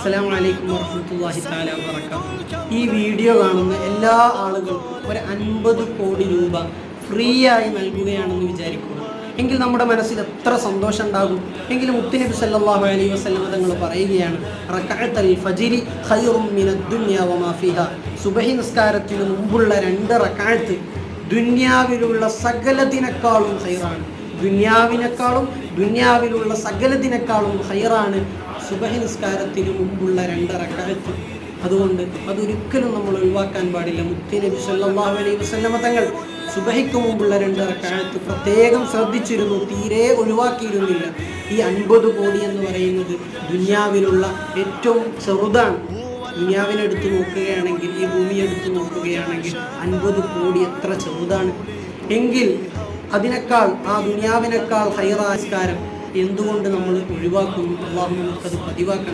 അസ്സലാമു അലൈക്കും വറഹ്മത്തുള്ളാഹി തആല വബറകാതുഹു. ഈ വീഡിയോ കാണുന്ന എല്ലാ ആളുകൾക്കും ഒരു 50 കോടി രൂപ ഫ്രീ ആയി നൽകുകയാണെന്ന് വിചാരിക്കുക. എങ്കിൽ നമ്മുടെ മനസ്സിൽ എത്ര സന്തോഷം ഉണ്ടാകും. എങ്കിലും മുത്തുനബി സല്ലല്ലാഹു അലൈഹി വസല്ലം തങ്ങൾ പറയുകയാണ്, റകഅത്തുൽ ഫജ്രി ഖൈറും മിനദ് ദുനിയ വമാ ഫീഹാ. സുബഹി നിസ്കാരത്തിന് മുമ്പുള്ള 2 റകഅത്ത് ദുനിയാവിലുള്ള സകലതിനേക്കാളും ഖൈറാണ്. ദുനിയാവിലുള്ള സകലതിനേക്കാളും ഖൈറാണ് സുബഹി നിസ്കാരത്തിന് മുമ്പുള്ള 2 റകഅത്ത്. അതുകൊണ്ട് അതൊരിക്കലും നമ്മൾ ഒഴിവാക്കാൻ പാടില്ല. മുത്തുനബി സല്ലല്ലാഹു അലൈഹി വസല്ലം തങ്ങൾ സുബഹിക്ക് മുമ്പുള്ള 2 റകഅത്ത് പ്രത്യേകം ശ്രദ്ധിച്ചിരുന്നു, തീരെ ഒഴിവാക്കിയിരുന്നില്ല. ഈ 50 കോടി എന്ന് പറയുന്നത് ദുനിയാവിലുള്ള ഏറ്റവും ചെറുതാണ്. ദുനിയാവിനെടുത്ത് നോക്കുകയാണെങ്കിൽ, ഈ ഭൂമി എടുത്ത് നോക്കുകയാണെങ്കിൽ 50 കോടി എത്ര ചെറുതാണ്. എങ്കിൽ അതിനേക്കാൾ, ആ ദുനിയാവിനേക്കാൾ ഖൈറായ നിസ്കാരം എന്തുകൊണ്ട് നമ്മൾ ഒഴിവാക്കുന്നു? അല്ലാഹു നമുക്കത് പതിവാക്കാൻ